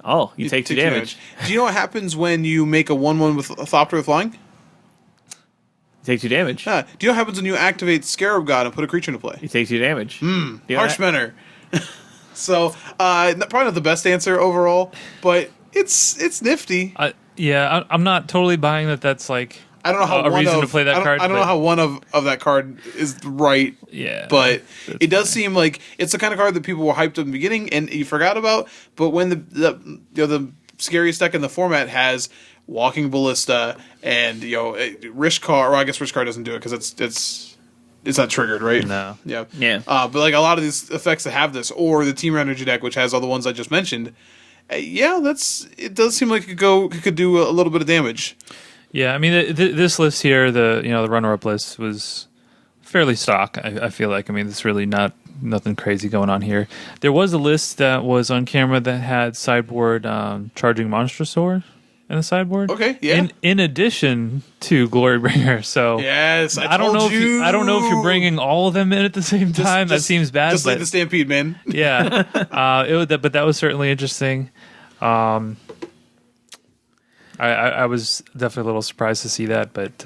Oh, you take 2 damage. Do you know what happens when you make a 1/1 with a Thopter with flying? You take 2 damage. Do you know what happens when you activate Scarab God and put a creature into play? You take 2 damage. Harshmanner. So, probably not the best answer overall, but it's nifty. I'm not totally buying that. That's like I don't know how a reason to play that card. I don't know how one of that card is right. Yeah, but it does seem like it's the kind of card that people were hyped up in the beginning and you forgot about. But when the scariest deck in the format has Walking Ballista and Rishkar, or I guess Rishkar doesn't do it because it's not triggered, right? No. Yeah. But like a lot of these effects that have this, or the Team Energy deck, which has all the ones I just mentioned, it does seem like it could do a little bit of damage. Yeah, I mean this list here, the runner-up list was fairly stock. I feel like. I mean, it's really nothing crazy going on here. There was a list that was on camera that had sideboard Charging Monstrosaur in the sideboard. Okay, yeah. In addition to Glorybringer, so yes, I don't know if you're bringing all of them in at the same time. That seems bad. Just like the Stampede, man. Yeah, but that was certainly interesting. I was definitely a little surprised to see that, but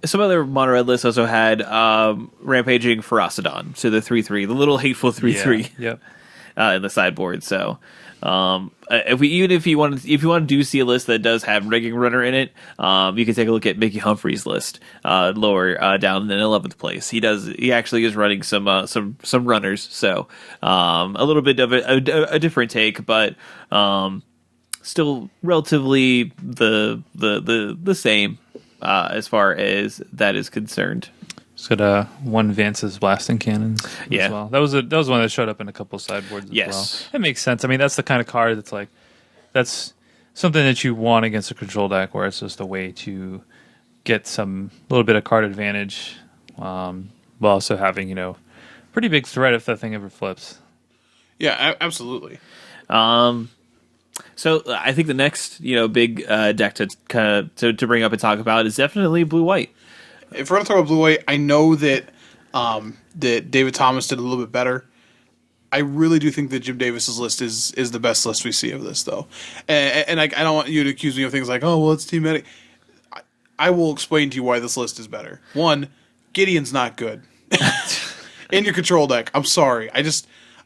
some other mono red lists also had Rampaging Ferocidon, so the 3/3, the little hateful 3/3. Yep. In the sideboard. So if you want to do see a list that does have Rigging Runner in it, you can take a look at Mickey Humphrey's list lower down in 11th place. He actually is running some runners, so a little bit of a different take, but still relatively the same as far as that is concerned. It's got one Vance's blasting cannons as well. That was one that showed up in a couple of sideboards as well. It makes sense. I mean, that's the kind of card that's something that you want against a control deck, where it's just a way to get some little bit of card advantage, while also having pretty big threat if that thing ever flips. Yeah, absolutely. So I think the next big deck to bring up and talk about is definitely blue-white. If we're going to talk about blue-white, I know that that David Thomas did a little bit better. I really do think that Jim Davis's list is the best list we see of this, though. And I don't want you to accuse me of things like, oh, well, it's Team Medic. I will explain to you why this list is better. One, Gideon's not good. In your control deck. I'm sorry.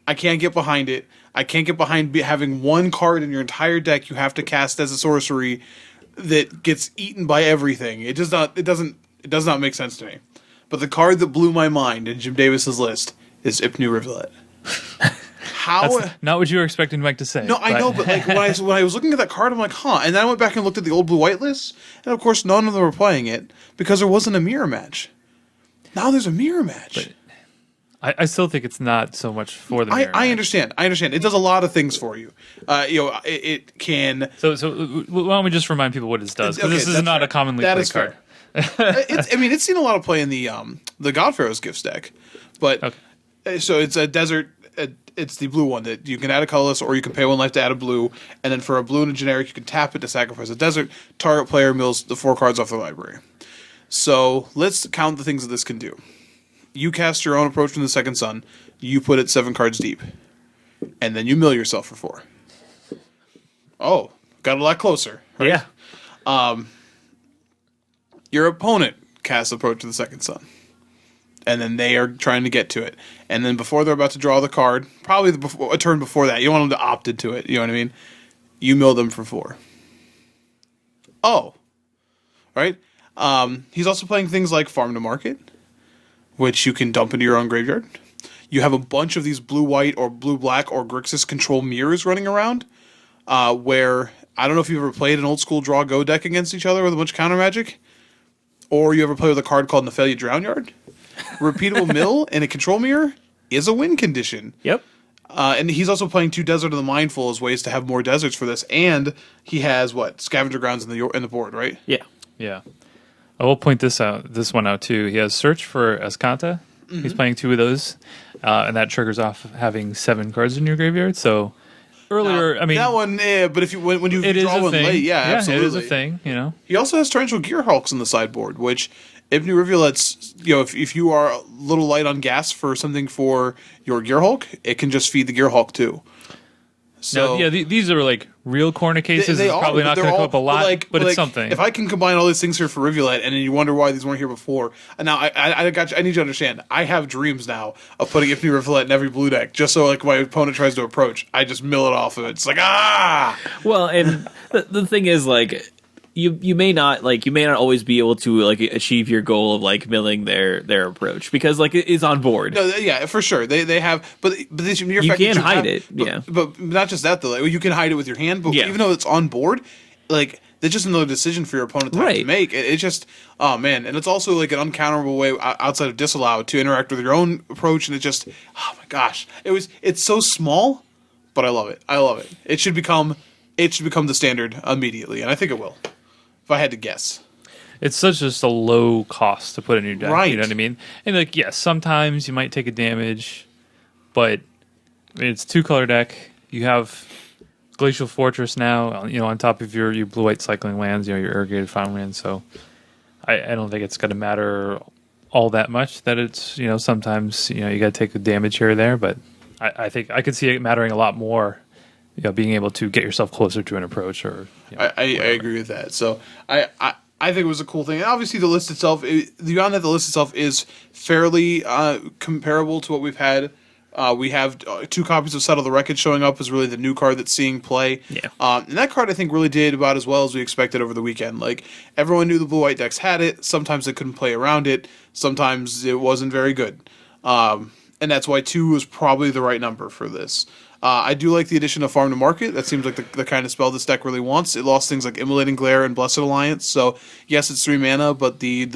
I can't get behind it. I can't get behind having one card in your entire deck you have to cast as a sorcery that gets eaten by everything. It does not make sense to me. But the card that blew my mind in Jim Davis's list is Ipnu Rivulet. How? That's not what you were expecting Mike to say. No, I know, but like when I was looking at that card, I'm like, huh. And then I went back and looked at the old blue-white list, and of course none of them were playing it because there wasn't a mirror match. Now there's a mirror match. But I still think it's not so much for the mirror match. I understand. It does a lot of things for you. It can. So why don't we just remind people what it does? Because this is not a commonly played card. It's seen a lot of play in the Godpharaoh's Gifts deck, but so it's a desert. It's the blue one that you can add a colorless, or you can pay 1 life to add a blue, and then for a blue and a generic, you can tap it to sacrifice a desert. Target player mills the 4 cards off the library. So let's count the things that this can do. You cast your own Approach from the Second Sun. You put it 7 cards deep, and then you mill yourself for 4. Oh, got a lot closer. Right? Yeah. Your opponent casts Approach to the Second Sun, and then they are trying to get to it. And then before they're about to draw the card, probably a turn before that, you don't want them to opt into it. You know what I mean? You mill them for 4. Oh, right. He's also playing things like Farm to Market, which you can dump into your own graveyard. You have a bunch of these blue-white or blue-black or Grixis control mirrors running around, where I don't know if you've ever played an old-school draw-go deck against each other with a bunch of counter magic, or you ever play with a card called Nephalia Drownyard. Repeatable mill in a control mirror is a win condition. Yep. And he's also playing 2 Desert of the Mindful as ways to have more deserts for this, and he has Scavenger Grounds in the board, right? Yeah. Yeah. I will point this one out too. He has Search for Escanta. Mm-hmm. He's playing 2 of those, and that triggers off having 7 cards in your graveyard. So earlier, that one, but if when you draw one late, absolutely, it is a thing. He also has Torrential Gearhulks in the sideboard, which Ipnu Rivulets, if you are a little light on gas for something for your Gearhulk, it can just feed the Gearhulk too. So these are like real corner cases. It's probably not going to come up a lot, but it's something. If I can combine all these things here for Rivulet, and then you wonder why these weren't here before. And now I got you, I need you to understand. I have dreams now of putting Infinity Rivulet in every blue deck, just so like my opponent tries to approach, I just mill it off of it. It's like Well, and the thing is like. You may not always be able to like achieve your goal of like milling their approach because like it is on board. No, yeah, for sure. They have, but this, you can hide it. Yeah, but not just that though. Like, you can hide it with your hand, but even though it's on board, like that's just another decision for your opponent to have to make. It's just man, and it's also like an uncounterable way outside of disallow to interact with your own approach, and it just oh my gosh, it's so small, but I love it. I love it. It should become the standard immediately, and I think it will. If I had to guess. It's such just a low cost to put in your deck. Right. You know what I mean? And like, yes, sometimes you might take a damage, but I mean, it's 2-color deck. You have Glacial Fortress now, on top of your blue-white cycling lands, your irrigated farmland. So I don't think it's going to matter all that much that it's, sometimes, you got to take the damage here or there. But I think I could see it mattering a lot more. Being able to get yourself closer to an approach, or I agree with that. So I think it was a cool thing. And obviously, the list itself, beyond that, the list itself is fairly comparable to what we've had. We have 2 copies of Settle the Wreckage showing up as really the new card that's seeing play. Yeah. And that card I think really did about as well as we expected over the weekend. Like everyone knew the blue white decks had it. Sometimes they couldn't play around it. Sometimes it wasn't very good. And that's why 2 was probably the right number for this. I do like the addition of Farm to Market. That seems like the kind of spell this deck really wants. It lost things like Immolating Glare and Blessed Alliance. So yes, it's 3 mana, but the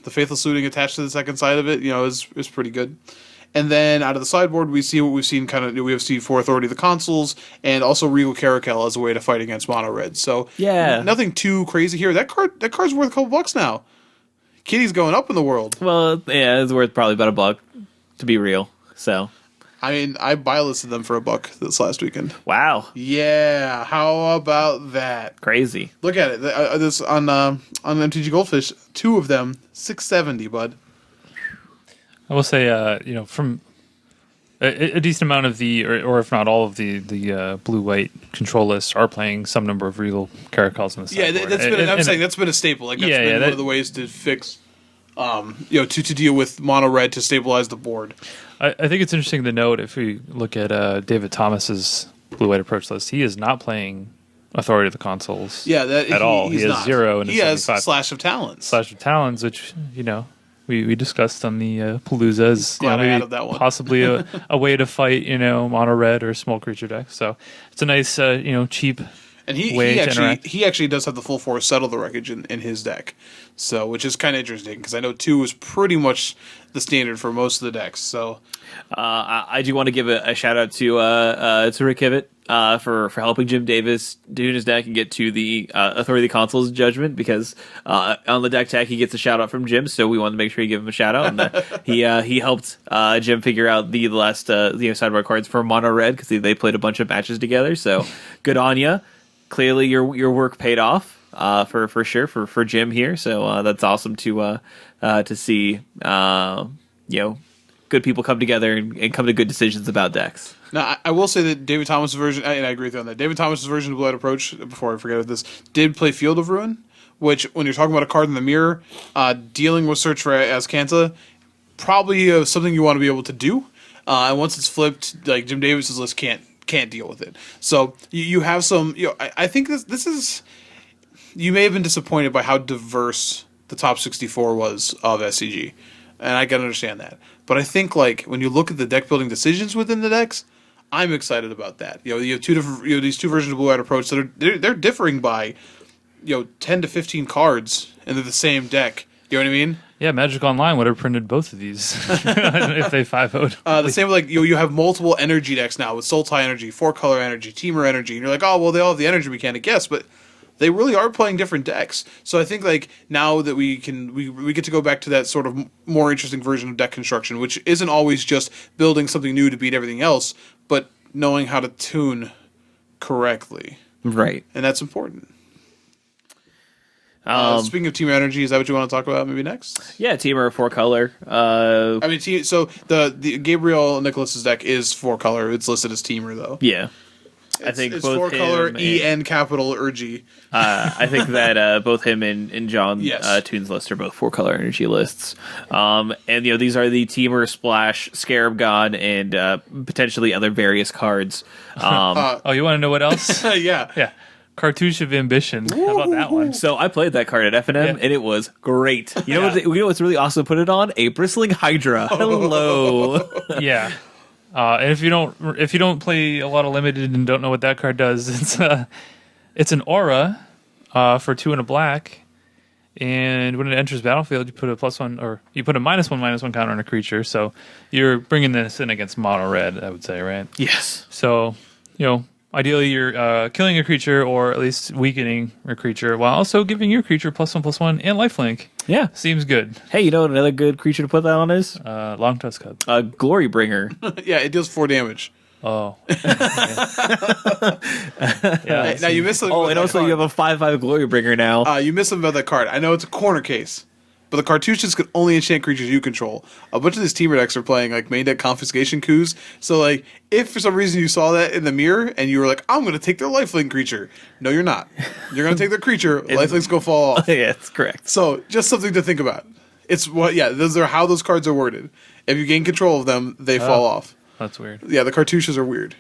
Faithless Looting attached to the second side of it, is pretty good. And then out of the sideboard, we see what we've seen. We have C4 Authority of the Consuls, and also Regal Caracal as a way to fight against Mono Red. So nothing too crazy here. That card's worth a couple bucks now. Kitty's going up in the world. Well, yeah, it's worth probably about $1 to be real. So. I mean, I buy listed them for $1 this last weekend. Wow. Yeah, how about that? Crazy. Look at it. This on MTG Goldfish, 2 of them, $670, bud. I will say, from a decent amount of the, or if not all of the blue-white control lists are playing some number of Regal Caracals in the sideboard. Yeah, that's been a staple. Like that's been one of the ways to fix, to deal with mono red to stabilize the board. I think it's interesting to note if we look at David Thomas's blue-white approach list, he is not playing Authority of the Consuls at all. He has not. 0 in his 75. Has Slash of Talons. Slash of Talons, which, we discussed on the Palooza as possibly a way to fight, mono red or small creature deck. So it's a nice, cheap and he actually does have the full force Settle the Wreckage in his deck. So, which is kind of interesting because I know 2 is pretty much the standard for most of the decks. So, I do want to give a shout out to Rick Hivett for helping Jim Davis do his deck and get to the Authority of the Consuls Judgment because on the deck tag he gets a shout out from Jim, so we wanted to make sure we give him a shout out. And he helped Jim figure out the last sideboard cards for Mono Red because they played a bunch of matches together. So good on you. Clearly your work paid off. For sure for Jim here, so that's awesome to see good people come together and come to good decisions about decks. Now I will say that David Thomas' version, and I agree with you on that. David Thomas' version of Blue White Approach, before I forget this, did play Field of Ruin, which when you're talking about a card in the mirror, dealing with Search for Azcanta, probably something you want to be able to do. And once it's flipped, like Jim Davis's list can't deal with it. So you have some. I think this is. You may have been disappointed by how diverse the top 64 was of SCG, and I can understand that. But I think when you look at the deck building decisions within the decks, I'm excited about that. You have 2 different, these 2 versions of Blue White Approach that they're differing by, 10 to 15 cards, and they're the same deck. You know what I mean? Yeah, Magic Online would have printed both of these if they 5-0'd. The same with you have multiple energy decks now with Sultai Energy, 4-color Energy, Teamer Energy, and you're like, oh well, they all have the energy mechanic, yes, but they really are playing different decks. So I think now that we get to go back to that sort of more interesting version of deck construction, which isn't always just building something new to beat everything else, but knowing how to tune correctly. Right. And that's important. Speaking of Team Energy, is that what you want to talk about maybe next? Yeah, Teamer 4-color. I mean, so the Gabriel Nicholas's deck is 4-color. It's listed as Teamer though. Yeah. I think it's both 4-color EN capital Urgy. I think that both him and John Yes. Toon's list are both 4-color energy lists. And these are the Teamer Splash, Scarab God, and potentially other various cards. You want to know what else? Yeah. Yeah. Cartouche of Ambition. How about that one? So I played that card at FNM, and it was great. You know what's really awesome to put it on? A Bristling Hydra. Hello. Yeah. And if you don't play a lot of limited and don't know what that card does, it's an aura for 2 and a black, and when it enters battlefield, you put a +1 or you put a -1/-1 counter on a creature. So you're bringing this in against mono red, I would say, right? Yes. So ideally you're killing a creature or at least weakening a creature while also giving your creature +1/+1 and lifelink. Yeah. Seems good. Hey, you know what another good creature to put that on is? Long Tusk Cub. Glory Bringer. Yeah, it deals 4 damage. Oh. Yeah, now you missed something. Oh, and also you have a 5/5 Glory Bringer now. You missed something about that card. I know it's a corner case, but the cartouches could only enchant creatures you control. A bunch of these Teamer decks are playing like main deck confiscation coups. So like, if for some reason you saw that in the mirror and you were like, "I'm going to take their lifelink creature," no, you're not. You're going to take their creature. Lifelinks go fall off. Yeah, that's correct. So just something to think about. It's what, yeah, those are how those cards are worded. If you gain control of them, they fall off. That's weird. Yeah, the cartouches are weird.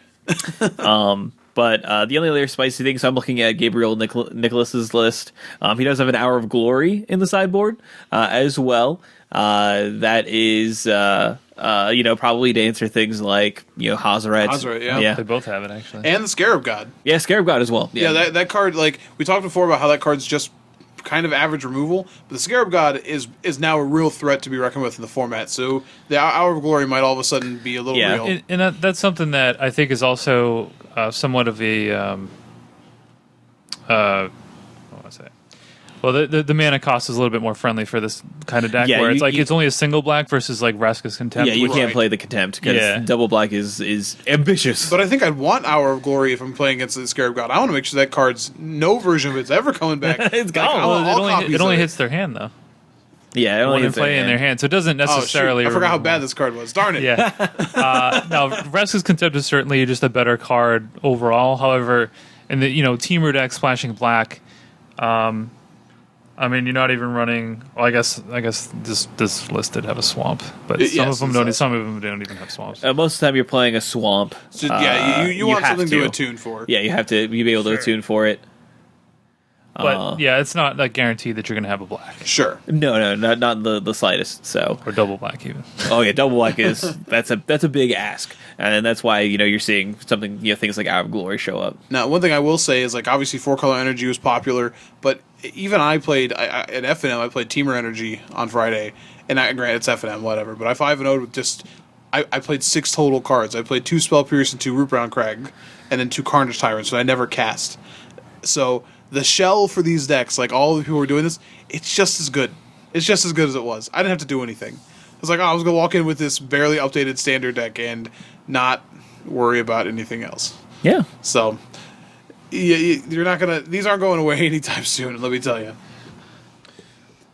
But the only other spicy thing, so I'm looking at Gabriel Nicholas's list. He does have an Hour of Glory in the sideboard as well. That is, probably to answer things like, Hazoret. Hazoret, yeah. They both have it, actually. And the Scarab God. Yeah, Scarab God as well. Yeah, that card, like, we talked before about how that card's just kind of average removal, but the Scarab God is now a real threat to be reckoned with in the format. So the Hour of Glory might all of a sudden be a little real. And that's something that I think is also somewhat of a what was I say? Well, the mana cost is a little bit more friendly for this kind of deck, where it's only a single black versus like Vraska's Contempt. Yeah, you can't play the Contempt because double black is ambitious. But I think I'd want Hour of Glory if I'm playing against the Scarab God. I want to make sure that card's no version of it's ever coming back. It's gone. It only hits their hand though. Yeah, it only hits play in their hand, so it doesn't necessarily. I forgot how bad this card was. Darn it. Yeah. Now, Vraska's Contempt is certainly just a better card overall. However, in the Teamer deck splashing black. I mean, you're not even running. Well, I guess this list did have a swamp, but some of them don't. Some of them don't even have swamps. Most of the time, you're playing a swamp. So, you want something to attune for. Yeah, you have to be able to attune for it. But it's not like guaranteed that you're going to have a black. Sure. No, not the slightest. So or double black even. Oh yeah, double black is that's a big ask, and that's why you're seeing something things like Hour of Glory show up. Now, one thing I will say is like obviously 4-color energy was popular, but even I played at FNM. I played Teamer Energy on Friday, and granted it's FNM, whatever. But I 5-0'd with just I played 6 total cards. I played 2 Spell Pierce and 2 Rootbound Crag, and then 2 Carnage Tyrants. So I never cast. So the shell for these decks, like all the people who are doing this, it's just as good. It's just as good as it was. I didn't have to do anything. I was like, I was going to walk in with this barely updated standard deck and not worry about anything else. Yeah. So you're not going to... These aren't going away anytime soon, let me tell you.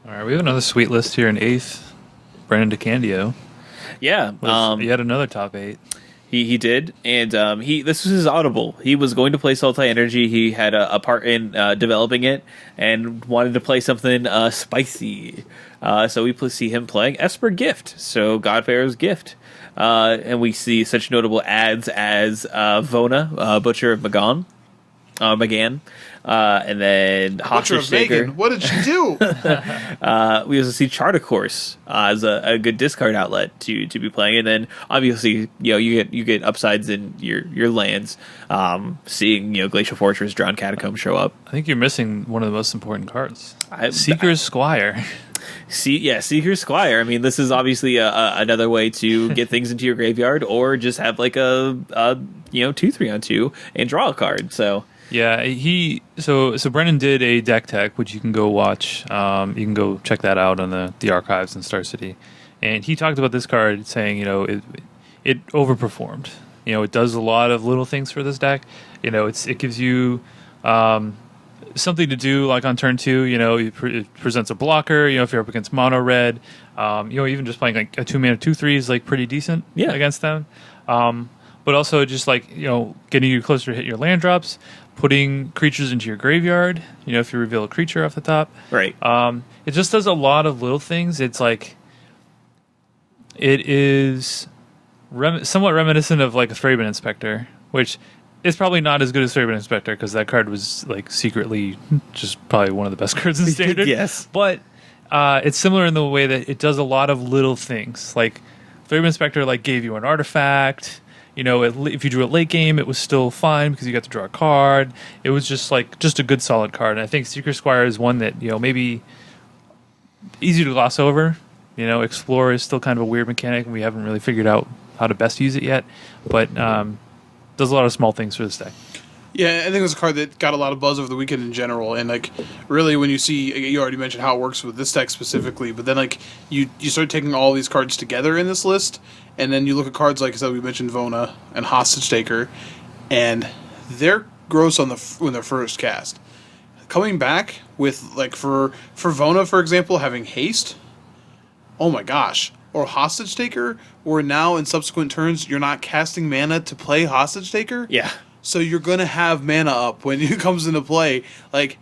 All right, we have another sweet list here in 8th. Brendan DeCandio. Yeah. He had another top 8. He did, and this was his audible. He was going to play Sultai Energy. He had a part in developing it and wanted to play something spicy. So we see him playing Esper Gift, so Godfarer's Gift. And we see such notable ads as Vona, Butcher of Magan. And then Hostage Taker. What did she do? We also see Chartercourse as a good discard outlet to be playing, and then obviously you get upsides in your lands. Seeing Glacial Fortress, Drowned Catacomb show up. I think you're missing one of the most important cards. Seeker's Squire. Seeker's Squire. I mean, this is obviously another way to get things into your graveyard, or just have like a 2/3-on-2 and draw a card. So. Yeah, so Brennan did a deck tech, which you can go watch. You can go check that out on the archives in Star City, and he talked about this card, saying it overperformed. It does a lot of little things for this deck. It gives you something to do like on turn 2. It presents a blocker. If you're up against mono red, even just playing like a 2-mana 2/3 is like pretty decent against them. But also just like getting you closer to hit your land drops, putting creatures into your graveyard. If you reveal a creature off the top, right. It just does a lot of little things. It's like it is somewhat reminiscent of like a Thraben Inspector, which is probably not as good as Thraben Inspector because that card was like secretly just probably one of the best cards in Standard. Yes, but it's similar in the way that it does a lot of little things. Like Thraben Inspector like gave you an artifact. If you drew a late game, it was still fine because you got to draw a card. It was just a good solid card. And I think Seeker Squire is one that maybe easy to gloss over. Explore is still kind of a weird mechanic, and we haven't really figured out how to best use it yet. But does a lot of small things for this deck. Yeah, I think it was a card that got a lot of buzz over the weekend in general, and like really when you see, you already mentioned how it works with this deck specifically, but then like you start taking all these cards together in this list, and then you look at cards like I said, we mentioned Vona and Hostage Taker, and they're gross when they're first cast. Coming back with like for Vona, for example, having haste, oh my gosh, or Hostage Taker, where now in subsequent turns you're not casting mana to play Hostage Taker. Yeah. So you're gonna have mana up when it comes into play. Like,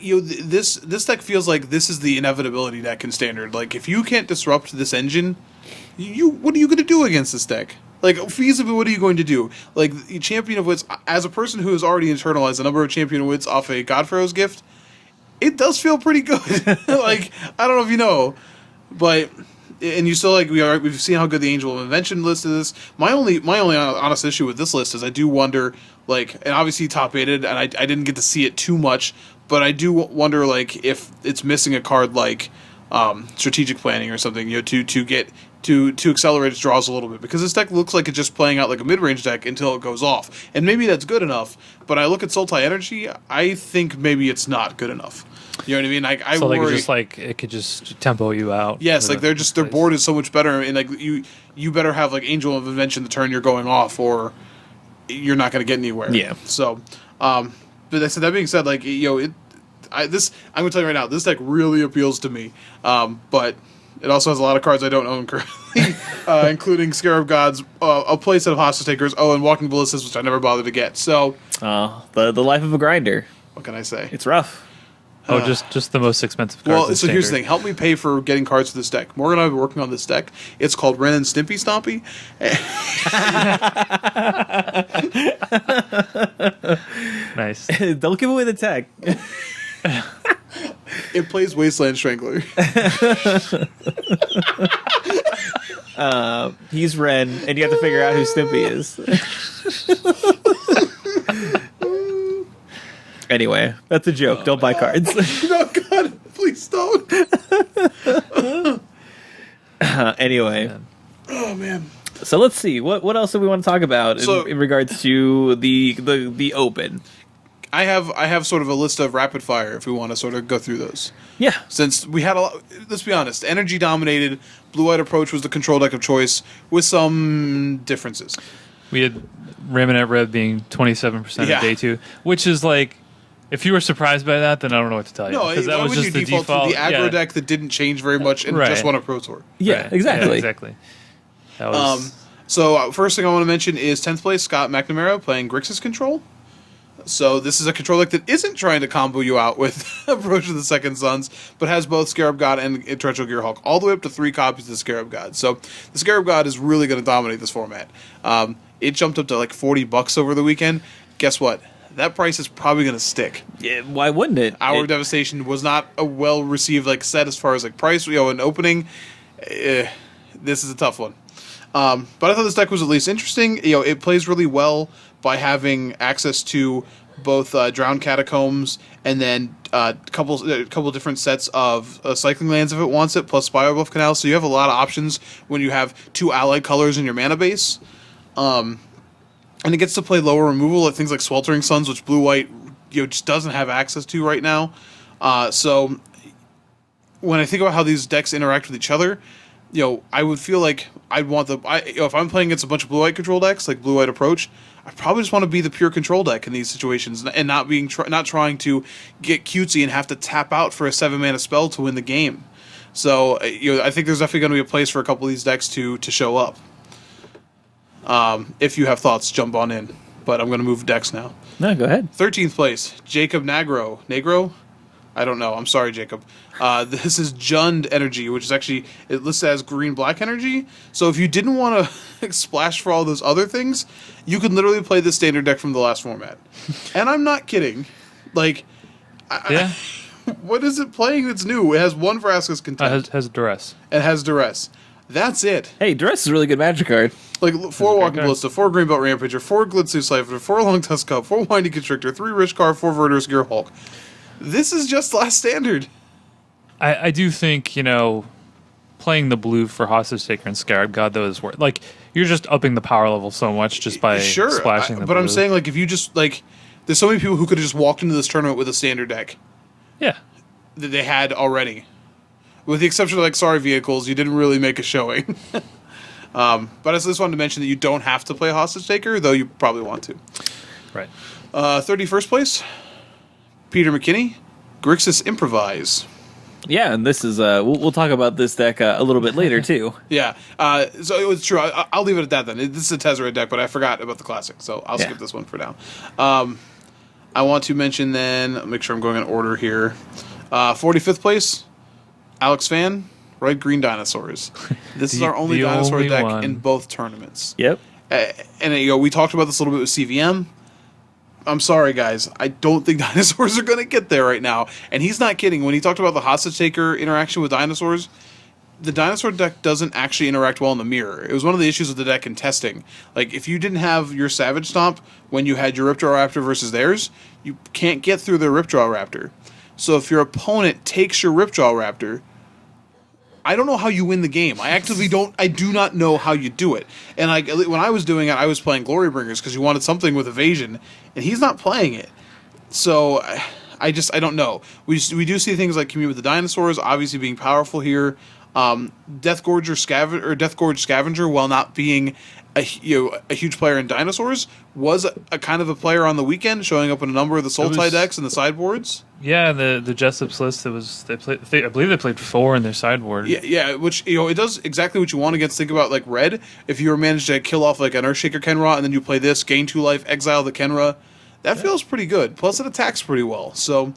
this deck feels like this is the inevitability deck in Standard. Like, if you can't disrupt this engine, what are you gonna do against this deck? Like, feasibly, what are you going to do? Like, Champion of Wits, as a person who has already internalized a number of Champion of Wits off a Godfarrow's Gift, it does feel pretty good. Like, I don't know if you know, but. And you still we've seen how good the Angel of Invention list is. My only honest issue with this list is I do wonder, like, and obviously top aided, and I didn't get to see it too much, but I do wonder like if it's missing a card like strategic planning or something, to accelerate its draws a little bit, because this deck looks like it's just playing out like a mid range deck until it goes off, and maybe that's good enough. But I look at Sultai Energy, I think maybe it's not good enough. You know what I mean? I so worry. It could just tempo you out. Yes, like their board is so much better, and like you better have like Angel of Invention the turn you're going off, or you're not going to get anywhere. Yeah. So, but that being said, like I'm gonna tell you right now, this deck really appeals to me. But it also has a lot of cards I don't own currently, including Scarab Gods, a playset of Hostage Takers, and Walking Ballistas, which I never bothered to get. So, the life of a grinder. What can I say? It's rough. Just the most expensive cards. Well, so here's the thing. Help me pay for getting cards for this deck. Morgan and I have been working on this deck. It's called Ren and Stimpy Stompy. Nice. Don't give away the tech. It plays Wasteland Strangler. He's Ren, and you have to figure out who Stimpy is. Anyway, that's a joke. Don't buy cards. No, God, please don't. Anyway. Oh, man. So let's see. What else do we want to talk about in regards to the Open? I have sort of a list of rapid fire if we want to sort of go through those. Yeah. Since we had a lot, let's be honest, energy dominated, Blue-White Approach was the control deck of choice with some differences. We had Ramonette Red being 27% of day 2, which is like, if you were surprised by that, then I don't know what to tell you. No, that was just the default to the aggro deck that didn't change very much and just won a Pro Tour. Yeah, right. exactly. Yeah, exactly. That was... So first thing I want to mention is 10th place Scott McNamara playing Grixis Control. So this is a control deck that isn't trying to combo you out with Approach of the Second Sons, but has both Scarab God and Torrential Gearhulk, all the way up to 3 copies of the Scarab God. So the Scarab God is really going to dominate this format. It jumped up to like $40 over the weekend. Guess what? That price is probably going to stick. Yeah, why wouldn't it? Hour of Devastation was not a well-received set as far as price, and opening. This is a tough one. But I thought this deck was at least interesting. It plays really well by having access to both Drowned Catacombs and then a couple different sets of cycling lands if it wants it, plus Spirobluff Canal. So you have a lot of options when you have 2 allied colors in your mana base. And it gets to play lower removal at things like Sweltering Suns, which Blue-White just doesn't have access to right now. So when I think about how these decks interact with each other, I would feel like I'd want if I'm playing against a bunch of blue-white control decks, like blue-white approach, I probably just want to be the pure control deck in these situations and not trying to get cutesy and have to tap out for a 7-mana spell to win the game. So I think there's definitely going to be a place for a couple of these decks to show up. If you have thoughts, jump on in. But I'm going to move decks now. No, go ahead. 13th place, Jacob Negro. I don't know. I'm sorry, Jacob. This is Jund Energy, which is actually, it lists as green-black energy. So if you didn't want to splash for all those other things, you could literally play the standard deck from the last format. And I'm not kidding. Like, yeah. What is it playing that's new? It has one Vraska's Contempt. Has Duress. It has Duress. That's it. Hey, Duress is a really good Magic card. Like 4 Walking Ballista, 4 Greenbelt Rampager, 4 Glitzu Siphoner, 4 Long Tusk Cup, 4 Windy Constrictor, 3 Rishkar, 4 Verdurous Gear Hulk. This is just last standard. I do think, playing the blue for Hostage Taker and Scarab God, though, is worth. Like, you're just upping the power level so much just by splashing the but blue. I'm saying, like, if you just, like, there's so many people who could have just walked into this tournament with a standard deck. Yeah. That they had already. With the exception of, like, Sorry Vehicles, you didn't really make a showing. But I just wanted to mention that you don't have to play Hostage Taker, though you probably want to. Right. 31st place, Peter McKinney, Grixis Improvise. Yeah, and this is we'll talk about this deck a little bit later too. Yeah, so it was true. I'll leave it at that then. This is a Tezzeret deck, but I forgot about the classic, so I'll skip this one for now. I want to mention then, make sure I'm going in order here. 45th place, Alex Fan, Red Green Dinosaurs. This is our only dinosaur deck in both tournaments. Yep. And we talked about this a little bit with CVM. I'm sorry, guys. I don't think dinosaurs are going to get there right now. And he's not kidding. When he talked about the Hostage Taker interaction with dinosaurs, the dinosaur deck doesn't actually interact well in the mirror. It was one of the issues with the deck in testing. Like, if you didn't have your Savage Stomp when you had your Ripjaw Raptor versus theirs, you can't get through their Ripjaw Raptor. So if your opponent takes your Ripjaw Raptor, I don't know how you win the game. I do not know how you do it. And when I was doing it, I was playing Glorybringers because you wanted something with evasion, and he's not playing it. So I don't know. We do see things like Commute with the Dinosaurs obviously being powerful here. Deathgorge Scavenger, while not being a huge player in Dinosaurs, was a kind of a player on the weekend, showing up in a number of the Sultai decks and the sideboards. Yeah, the Jessup's list. I believe they played 4 in their sideboard. Yeah, which it does exactly what you want against. Think about like red. If you were managed to kill off like an Earthshaker Kenra, and then you play this, gain 2 life, exile the Kenra, that feels pretty good. Plus, it attacks pretty well. So.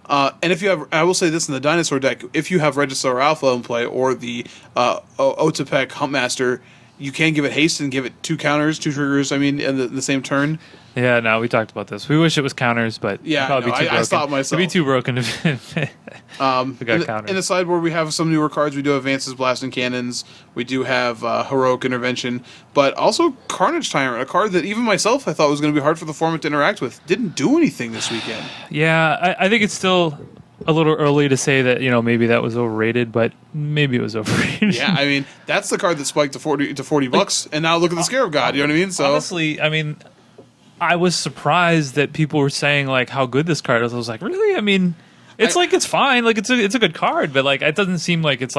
And if you have, I will say this in the Dinosaur deck, if you have Regisaur Alpha in play or the Otepec Huntmaster, you can give it haste and give it 2 counters, 2 triggers, in the same turn. Yeah, no, we talked about this. We wish it was counters, but I stopped myself. It'd be too broken if we got counters. In the sideboard, we have some newer cards. We do have Vance's Blasting Cannons. We do have Heroic Intervention, but also Carnage Tyrant, a card that even myself I thought was going to be hard for the format to interact with. Didn't do anything this weekend. Yeah, I think it's still a little early to say that maybe that was overrated, but maybe it was overrated. Yeah, that's the card that spiked to $40, and now look at the Scarab God. You know what I mean? So honestly, I was surprised that people were saying like how good this card is. I was like, really? It's fine. Like it's a good card, but like it doesn't seem like it's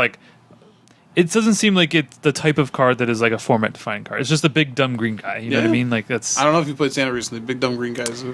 the type of card that is like a format defining card. It's just a big dumb green guy. You know what I mean? Like that's. I don't know if you played Santa recently. Big dumb green guys.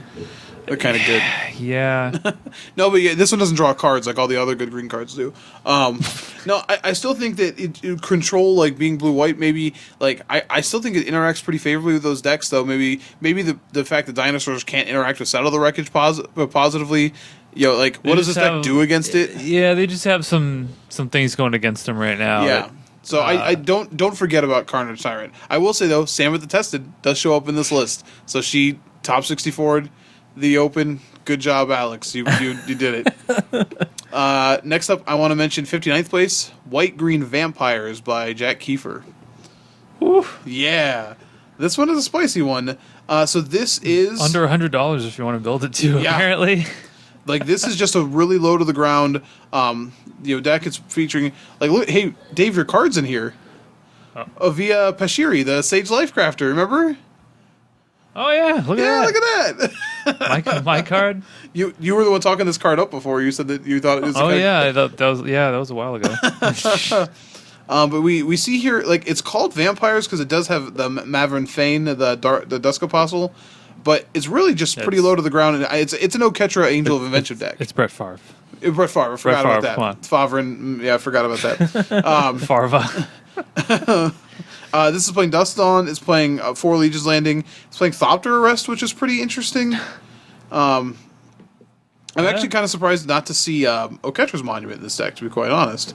They're kind of good. Yeah. No, but this one doesn't draw cards like all the other good green cards do. No, I still think that it control, like being blue-white, maybe, like, I still think it interacts pretty favorably with those decks, though. Maybe the fact that dinosaurs can't interact with Settle the Wreckage positively, like, what does this deck do against it? Yeah, they just have some things going against them right now. Yeah. So I don't forget about Carnage Tyrant. I will say, though, Sam with the Tested does show up in this list. So she top 64'd the Open. Good job, Alex. You did it. Next up, I want to mention 59th place, White Green Vampires by Jack Kiefer. Oof. Yeah. This one is a spicy one. So this is under $100 if you want to build it too, apparently. Like, this is just a really low to the ground deck. It's featuring, like, look, hey, Dave, your card's in here. Via Pashiri, the Sage Lifecrafter, remember? Oh yeah, look at that. my card. You were the one talking this card up before. You said that you thought it was. Oh yeah, that was a while ago. But we see here, like, it's called Vampires because it does have the Maverin Fane, the Dusk Apostle, but it's really just pretty low to the ground. And it's an Oketra Angel of Invention deck. It's Brett Favre. Brett Favre. I forgot about that. Favre, yeah, I forgot about that. Farva. This is playing Dust Dawn. It's playing 4 Legion's Landing. It's playing Thopter Arrest, which is pretty interesting. I'm actually kind of surprised not to see Oketra's Monument in this deck, to be quite honest.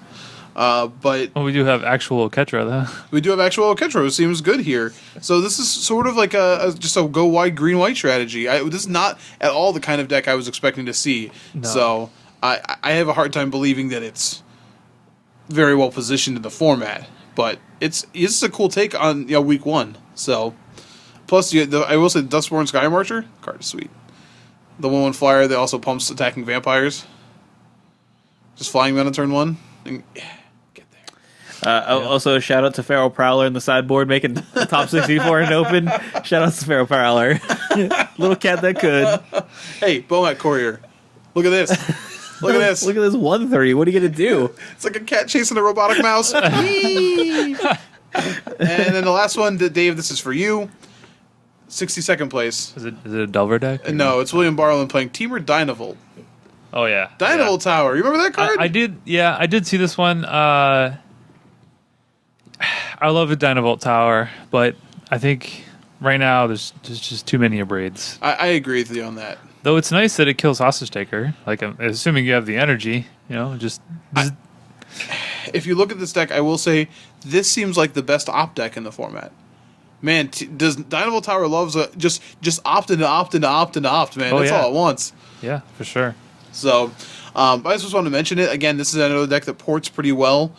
But we do have actual Oketra, though. We do have actual Oketra. It seems good here. So this is sort of like just a go wide green-white strategy. This is not at all the kind of deck I was expecting to see. No. So I have a hard time believing that it's very well positioned in the format. But it's a cool take on week 1. So plus I will say Duskborn Sky Marcher card is sweet. The 1/1 flyer that also pumps attacking vampires. Just flying them on turn 1. And, get there. Also, a shout out to Feral Prowler in the sideboard making the top 64 in open. Shout out to Feral Prowler, little cat that could. Hey, Bomat Courier, look at this. Look at this. Look at this 130. What are you gonna do? It's like a cat chasing a robotic mouse. And then the last one, Dave. This is for you. 62nd place. Is it a Delver deck? No, it's William Barlin playing Temur Dynavolt. Oh yeah, Dynavolt Tower. You remember that card? I did. Yeah, I did see this one. I love a Dynavolt Tower, but I think right now there's just too many Abrades. I agree with you on that. Though it's nice that it kills Hostage Taker. Like, I'm assuming you have the energy, if you look at this deck, I will say this seems like the best op deck in the format. Man, does Dynavolt Tower loves just opt into opt, man. That's all it wants. Yeah, for sure. So, I just wanted to mention it again. This is another deck that ports pretty well.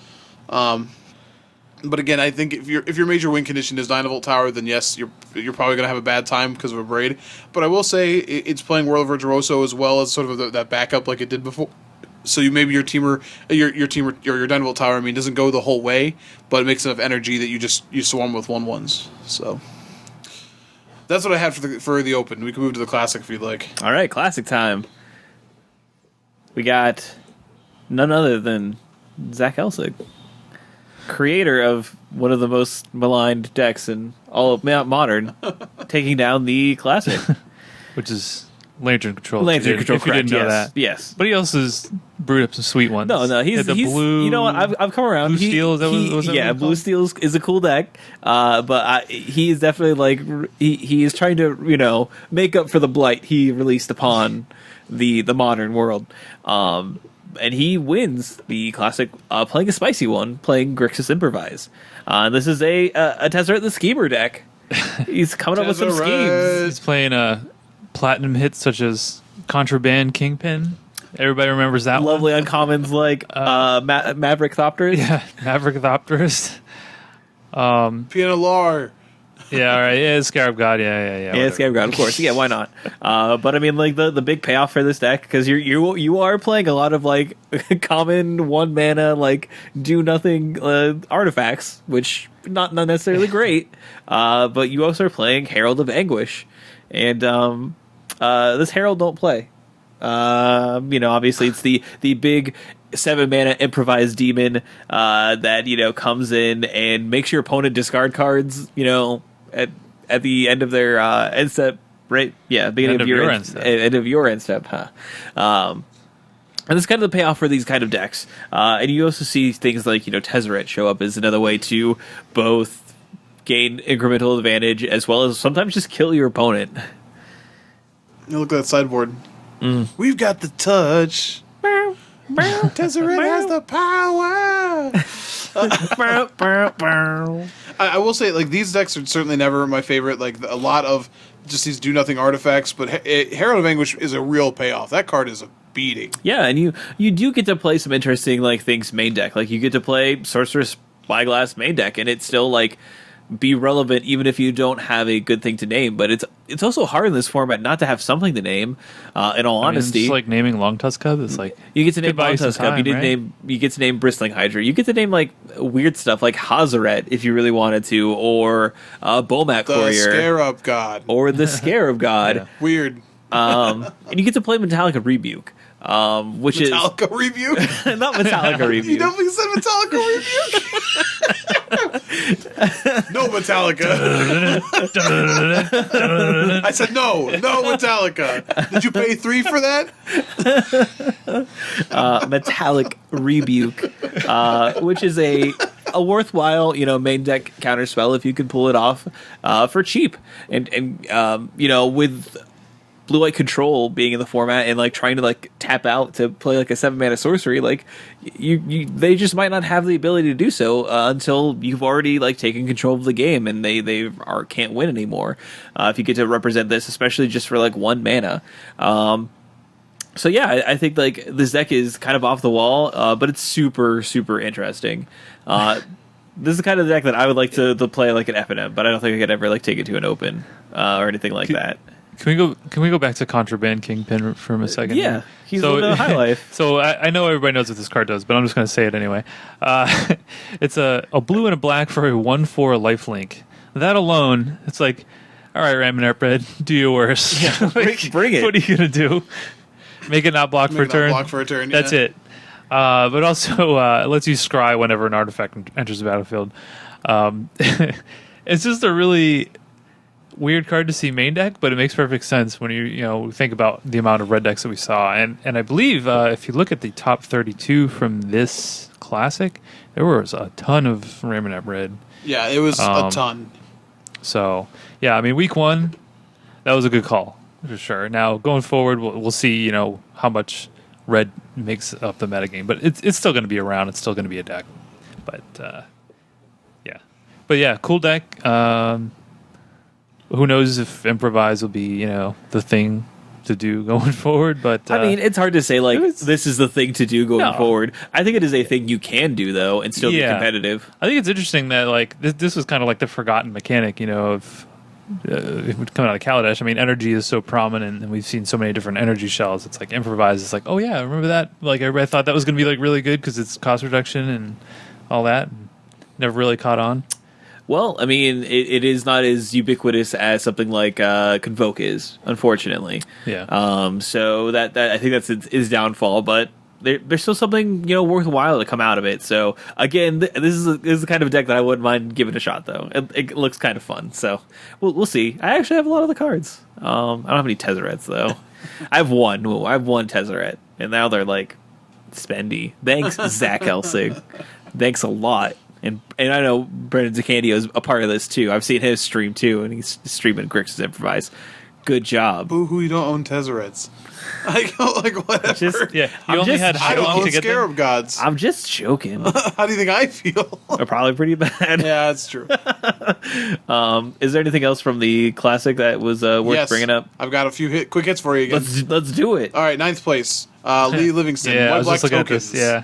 But again, I think if your major win condition is Dynavolt Tower, then yes, you're probably going to have a bad time because of a Braid. But I will say it's playing World of Virtuoso as well as sort of that backup like it did before. So maybe your Dynavolt Tower, doesn't go the whole way, but it makes enough energy that you swarm with 1/1s. So that's what I have for the Open. We can move to the Classic if you'd like. All right, Classic time. We got none other than Zach Elsig, creator of one of the most maligned decks in all of Modern, taking down the Classic. Which is Lantern Control. Lantern Control, if you didn't know that. Yes. But he also has brewed up some sweet ones. No, he's blue. You know what? I've come around. Blue Steel, Blue Steel is a cool deck. But he is definitely like he is trying to make up for the blight he released upon the Modern world. And he wins the Classic playing a spicy one, playing Grixis Improvise. This is a Tezzeret the Schemer deck. He's coming up with some schemes. He's playing platinum hits such as Contraband Kingpin. Everybody remembers that Lovely one. uncommons like Maverick Thopterist. Yeah, Maverick Thopterist. Pianolar. Yeah, all right. Yeah, Scarab God. Yeah, Scarab God, of course. Yeah, why not? But like the big payoff for this deck, because you are playing a lot of like common 1 mana like do nothing artifacts, which not necessarily great. But you also are playing Herald of Anguish, and this Herald don't play. Obviously it's the big 7 mana improvised demon that comes in and makes your opponent discard cards. At the end of their end step, right? Yeah, beginning of your end step. End of your end step, huh? And that's kind of the payoff for these kind of decks. And you also see things like Tezzeret show up as another way to both gain incremental advantage as well as sometimes just kill your opponent. You look at that sideboard. We've got the touch. Tezzeret has the power. I will say, like, these decks are certainly never my favorite. Like, a lot of just these do nothing artifacts, but Herald of Anguish is a real payoff. That card is a beating. Yeah, and you do get to play some interesting like things main deck. Like you get to play Sorceress Spyglass main deck, and it's still like be relevant even if you don't have a good thing to name. But it's also hard in this format not to have something to name. In all honesty, it's like naming Longtusk. It's like you get to name Longtusk. You get to name Bristling Hydra. You get to name like weird stuff like Hazaret if you really wanted to, or Bomat Courier, the Scarab God, or the Scarab God. Yeah. Weird. And you get to play Metallica Rebuke. which Metallica Rebuke? is not Metallica Rebuke. You definitely said Metallica Rebuke. No Metallica. I said no Metallica. Did you pay $3 for that? Metallic Rebuke, which is a worthwhile, main deck counter spell if you can pull it off for cheap, and with blue-white control being in the format and like trying to like tap out to play like a 7-mana sorcery, like they just might not have the ability to do so until you've already like taken control of the game and they can't win anymore. If you get to represent this, especially just for like 1 mana. So yeah, I think like this deck is kind of off the wall, but it's super, super interesting. This is the kind of deck that I would like to play like an FNM, but I don't think I could ever like take it to an open or anything like that. Can we go back to Contraband Kingpin for a second? Yeah, he's a high life. So I know everybody knows what this card does, but I'm just going to say it anyway. It's a blue and a black for a 1/4 lifelink. That alone, it's like, all right, Raminette Red, do your worst. Yeah, bring it. What are you going to do? Make it not block for a turn? Block for a turn. That's it. But also it lets you scry whenever an artifact enters the battlefield. It's just a really weird card to see main deck, but it makes perfect sense when you think about the amount of red decks that we saw. And I believe if you look at the top 32 from this classic, there was a ton of Raminette Red. Yeah, it was a ton. So yeah, I mean, week 1, that was a good call for sure. Now going forward, we'll see how much red makes up the metagame, but it's still going to be around. It's still going to be a deck. But yeah, cool deck. Who knows if improvise will be the thing to do going forward? But I mean, it's hard to say like this is the thing to do going forward. I think it is a thing you can do though, and still be competitive. I think it's interesting that like this was kind of like the forgotten mechanic, of coming out of Kaladesh. I mean, energy is so prominent, and we've seen so many different energy shells. It's like improvise. It's like, oh yeah, remember that? Like everybody thought that was going to be like really good because it's cost reduction and all that. Never really caught on. Well, I mean, it is not as ubiquitous as something like Convoke is, unfortunately. Yeah. So that I think that's its downfall, but there's still something worthwhile to come out of it. So again, this is the kind of deck that I wouldn't mind giving a shot, though. It looks kind of fun. So we'll see. I actually have a lot of the cards. I don't have any Tezzerets though. I have one. I have one Tezzeret, and now they're like spendy. Thanks, Zach Elsig. Thanks a lot. And I know Brendan DeCandio is a part of this too. I've seen his stream too, and he's streaming Grixis Improvise. Good job. Boo-hoo, you don't own Tezzerets. Like whatever. You only had I don't own Scarab Gods. I'm just joking. How do you think I feel? They're probably pretty bad. Yeah, that's true. Is there anything else from the classic that was worth bringing up? I've got a few quick hits for you again. Let's do it. All right, 9th place. Lee Livingston. Yeah, White I was Black just looking Tokens. at this. Yeah.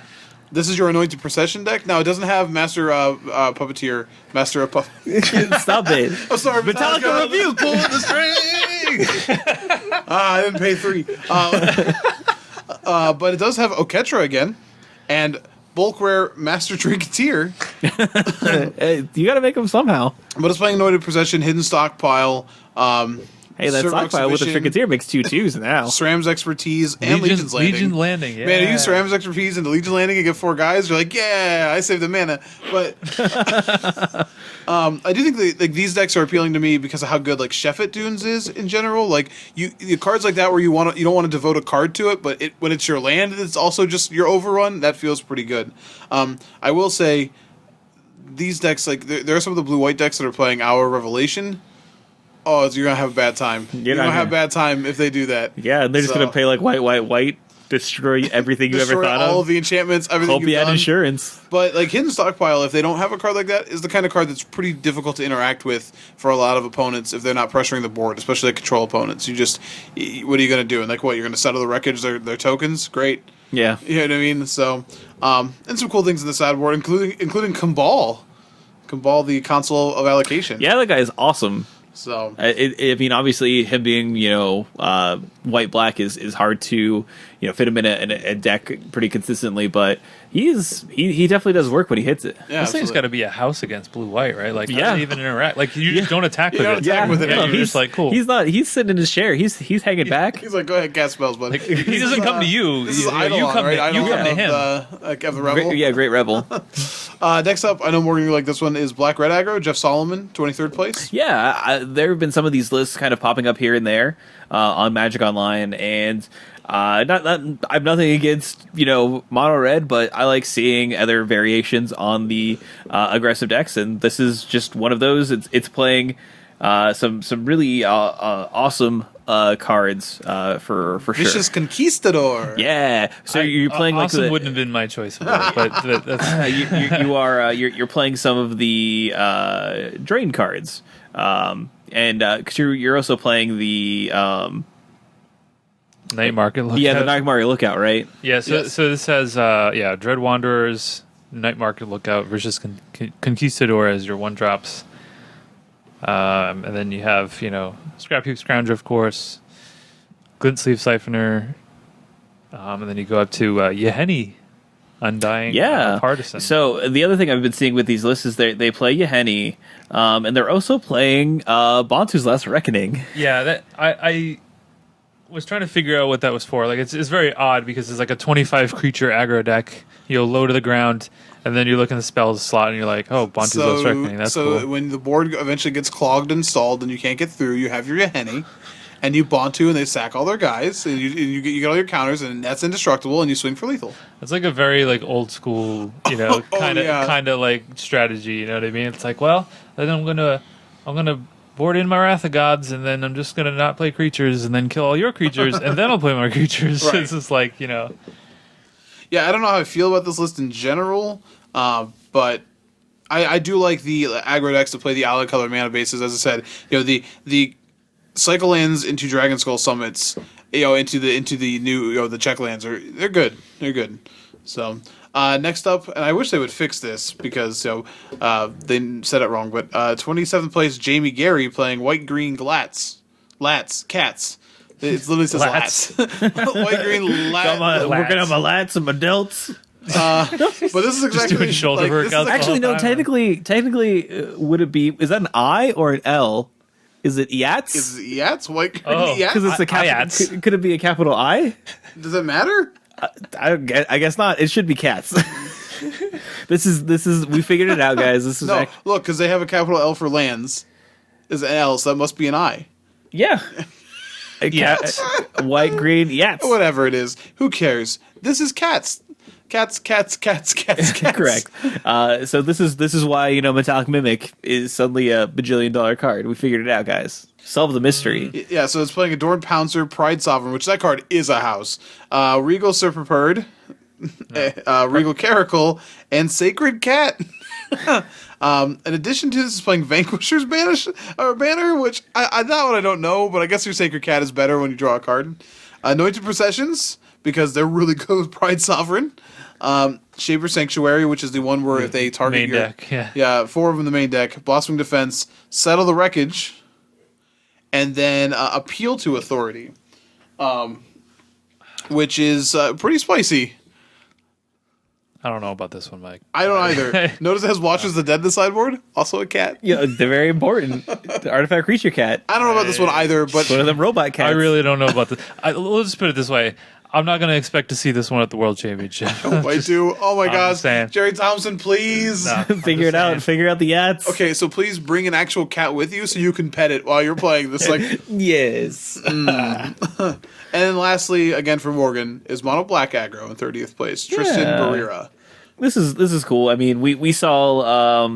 This is your Anointed Procession deck. Now, it doesn't have Master Puppeteer, Master of Stop it. I'm sorry, Metallica Review, pull the string. I didn't pay $3. But it does have Oketra again, and bulk rare Master Trinketeer. Hey, you got to make them somehow. But it's playing Anointed Procession, Hidden Stockpile. Hey, that stockpile with the Trinketeer makes 2/2s now. SRAM's Expertise and Legion's Landing. Legion Landing, yeah. Man, you use SRAM's Expertise into Legion Landing and get 4 guys, you're like, yeah, I saved the mana. But I do think that these decks are appealing to me because of how good like Sheffet Dunes is in general. Like cards like that where you don't want to devote a card to it, but when it's your land, it's also just your overrun. That feels pretty good. I will say these decks, like there are some of the blue-white decks that are playing Hour Revelation. Oh, you're going to have a bad time. You're going to have a bad time if they do that. Yeah, and they're just going to play like white, destroy everything you ever thought of. All of the enchantments, everything Hope you had insurance. But like Hidden Stockpile, if they don't have a card like that, is the kind of card that's pretty difficult to interact with for a lot of opponents if they're not pressuring the board, especially like control opponents. What are you going to do? And like what, you're going to settle the wreckage, their tokens? Great. Yeah. You know what I mean? So, and some cool things in the sideboard, including Kambal. Kambal, the console of allocation. Yeah, that guy is awesome. So I mean, obviously, him being white black is hard to fit him in a deck pretty consistently. But He definitely does work when he hits it. Yeah, this thing's got to be a house against blue-white, right? Like, how do they even interact? Like, you just don't attack with it. You're just like, cool. He's sitting in his chair. He's hanging back. He's like, go ahead, cast spells, buddy. Like, he doesn't come to you. This is you come to him. Of the Rebel. Great Rebel. Next up, I know Morgan, you like this one, is Black Red Aggro, Jeff Solomon, 23rd place. Yeah, there have been some of these lists kind of popping up here and there on Magic Online, and I have nothing against mono red, but I like seeing other variations on the aggressive decks, and this is just one of those. It's playing some really awesome cards for sure. Vicious Conquistador. Yeah, so you're playing like awesome wouldn't have been my choice, but that's you're playing some of the drain cards, and because you're also playing the Night Market Lookout. Yeah, the Night Market Lookout, right? Yeah, so this has Dread Wanderers, Night Market Lookout versus Conquistador as your 1-drops. And then you have, Scrap Heap Scrounger, of course, Glint Sleeve Siphoner, and then you go up to Yahenni, Undying Partisan. So the other thing I've been seeing with these lists is they play Yahenni, and they're also playing Bontu's Last Reckoning. Yeah, that I was trying to figure out what that was for. Like, it's very odd because it's like a 25 creature aggro deck. You'll low to the ground, and then you look in the spells slot, and you're like, oh, Bontu's Last Reckoning. That's cool. So when the board eventually gets clogged and stalled, and you can't get through, you have your Yahenni, and you Bontu, and they sack all their guys, and you get all your counters, and that's indestructible, and you swing for lethal. It's like a very old school, kind of like strategy. You know what I mean? It's like, well, then I'm gonna board in my Wrath of Gods, and then I'm just gonna not play creatures, and then kill all your creatures, and then I'll play my creatures. Right. It's just like, Yeah, I don't know how I feel about this list in general, but I do like the aggro decks to play the allied color mana bases. As I said, the cycle lands into Dragon Skull Summits, into the new the check lands they're good. They're good. So. Next up, and I wish they would fix this because they said it wrong, but 27th place Jamie Gary playing white-green cats. It literally says lats. White-green lats. Come on, working on my lats and my delts. But this is exactly just doing shoulder workouts. Actually, no. Technically, would it be? Is that an I or an L? Is it Yats? Is it Yats? White because it's a capital. Could it be a capital I? Does it matter? I guess not. It should be cats. This is we figured it out, guys. This is look, because they have a capital L for lands is an L, so that must be an I. Yeah. White, green, Yats. Whatever it is. Who cares? This is cats. Cats. Correct. So this is why Metallic Mimic is suddenly a bajillion-dollar card. We figured it out, guys. Solve the mystery. Yeah, so it's playing Adorned Pouncer, Pride Sovereign, which that card is a house. Regal Serpaperd, Regal Caracal, and Sacred Cat. In addition to this, is playing Vanquisher's Banner, which that one I don't know, but I guess your Sacred Cat is better when you draw a card. Anointed Processions, because they're really good with Pride Sovereign. Shaper Sanctuary, which is the one where if they target main deck, yeah, 4 of them in the main deck. Blossoming Defense, Settle the Wreckage, and then Appeal to Authority, which is pretty spicy. I don't know about this one, Mike. I don't either. Notice it has Watchers of the Dead in the sideboard. Also a cat. Yeah, they're very important. The artifact creature cat. I don't know about this one either, but one of them robot cats. I really don't know about this. We'll just put it this way. I'm not going to expect to see this one at the World Championship. I do. Oh my gosh. Jerry Thompson, please. No, Figure out the Yats. Okay, so please bring an actual cat with you so you can pet it while you're playing this. Yes. And then lastly, again for Morgan, is Mono Black Aggro in 30th place. Tristan Barrera. This is cool. I mean, we saw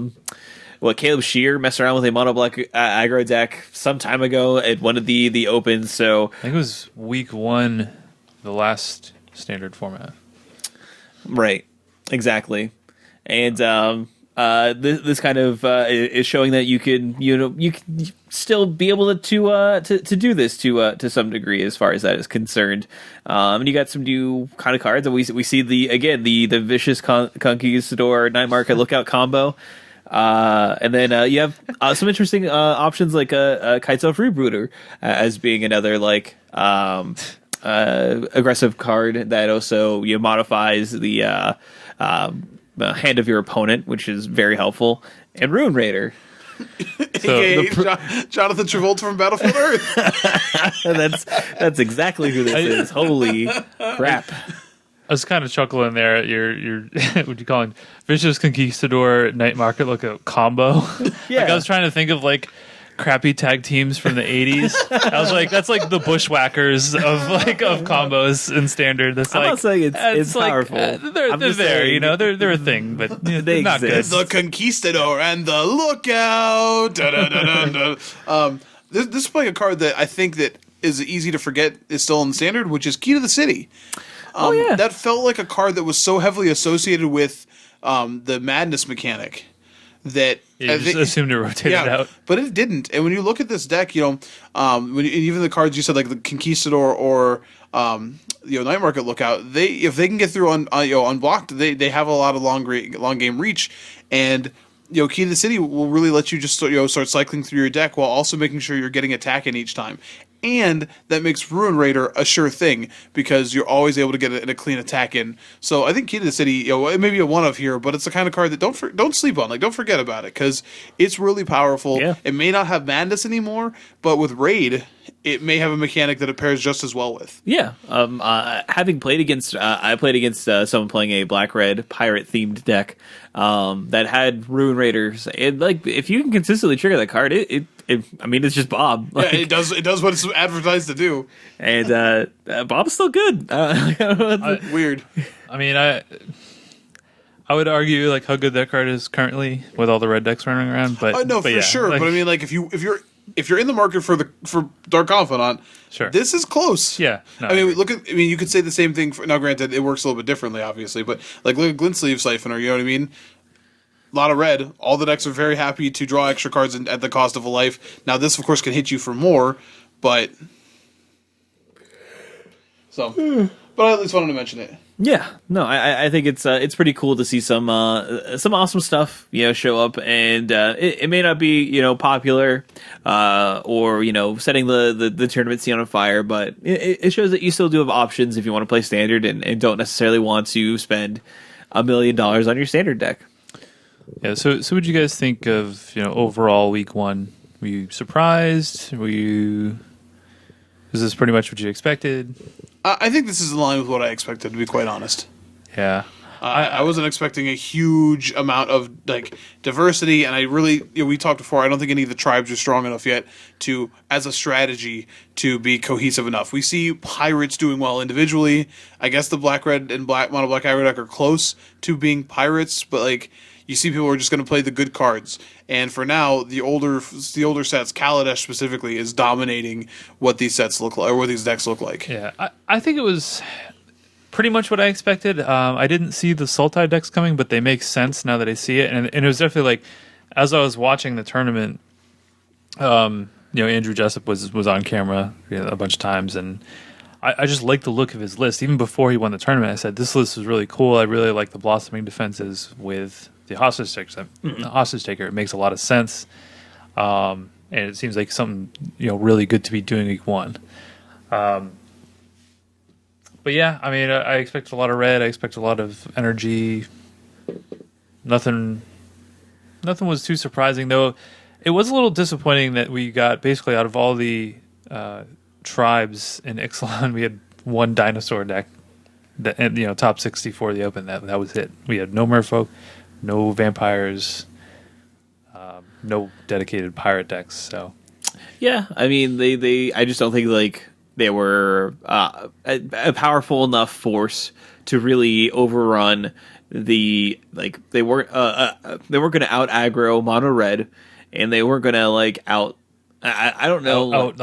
Caleb Shear mess around with a Mono Black aggro deck some time ago at one of the opens. So I think it was week 1, the last standard format. Right. Exactly. And this kind of is showing that you can still be able to do this to some degree as far as that is concerned. And you got some new kind of cards, and we see the Vicious Conquistador Night Market Lookout combo. And then you have some interesting options like a Kitesail Freebooter as being another aggressive card that also modifies the hand of your opponent, which is very helpful. And Ruin Raider. So Jonathan Travolta from Battlefield Earth. That's exactly who this is. Holy crap. I was kind of chuckling there at your what you call it, Vicious Conquistador Night Market Lookout combo. Yeah. Like I was trying to think of like crappy tag teams from the 80s. I was like, that's like the Bushwhackers of combos in Standard. That's I'm like, not saying it's like, powerful. They're there, saying, they're a thing, but they not good. The Conquistador and the Lookout. This is playing a card that I think that is easy to forget is still in Standard, which is Key to the City. That felt like a card that was so heavily associated with the Madness mechanic that you just assumed it rotated out, but it didn't. And when you look at this deck, even the cards you said like the Conquistador or Night Market Lookout, if they can get through unblocked, they have a lot of long game reach, and Key to the City will really let you just start cycling through your deck while also making sure you're getting attack in each time. And that makes Ruin Raider a sure thing because you're always able to get a clean attack in. So I think Key to the City, it may be a one of here, but it's the kind of card that don't sleep on. Like don't forget about it because it's really powerful. Yeah. It may not have Madness anymore, but with Raid, it may have a mechanic that it pairs just as well with. Yeah. Having played against, I played against someone playing a black-red pirate-themed deck that had Ruin Raiders. And like, if you can consistently trigger that card, it's just Bob. Like, yeah, it does what it's advertised to do. And Bob's still good. Weird. I mean, I would argue like how good that card is currently with all the red decks running around. But no, for sure. Like, but I mean, like if you're in the market for Dark Confidant, sure, this is close. Yeah. No, I mean, you could say the same thing. Now, granted, it works a little bit differently, obviously, but like look at Glint Sleeve Siphoner. You know what I mean? A lot of red. All the decks are very happy to draw extra cards at the cost of a life. Now, this of course can hit you for more, but I at least wanted to mention it. Yeah, no, I think it's pretty cool to see some awesome stuff show up, and it may not be popular or setting the tournament scene on fire, but it shows that you still do have options if you want to play Standard and don't necessarily want to spend $1 million on your Standard deck. Yeah, so what did you guys think of overall week one? Were you surprised? Was this pretty much what you expected? I think this is in line with what I expected, to be quite honest. Yeah. I wasn't expecting a huge amount of like diversity, and I really we talked before. I don't think any of the tribes are strong enough yet to, as a strategy, to be cohesive enough. We see pirates doing well individually. I guess the black red and mono black aggro deck are close to being pirates, but like you see people are just going to play the good cards. And for now, the older sets, Kaladesh specifically, is dominating what these sets look like or what these decks look like. Yeah, I think it was pretty much what I expected. I didn't see the Sultai decks coming, but they make sense now that I see it. And it was definitely like, as I was watching the tournament, Andrew Jessup was on camera a bunch of times, and I just liked the look of his list. Even before he won the tournament, I said, this list is really cool. I really like the Blossoming Defenses with the hostage taker. The hostage taker, it makes a lot of sense. And it seems like something really good to be doing week one. But yeah, I mean, I expect a lot of red. I expect a lot of energy. Nothing was too surprising, though. It was a little disappointing that we got basically out of all the tribes in Ixalan, we had one dinosaur deck. That top 64 of the open. That was it. We had no merfolk, no vampires, no dedicated pirate decks. So yeah, I mean, I just don't think like they were a powerful enough force to really overrun the they weren't going to out aggro mono red, and they weren't going to like out. I don't know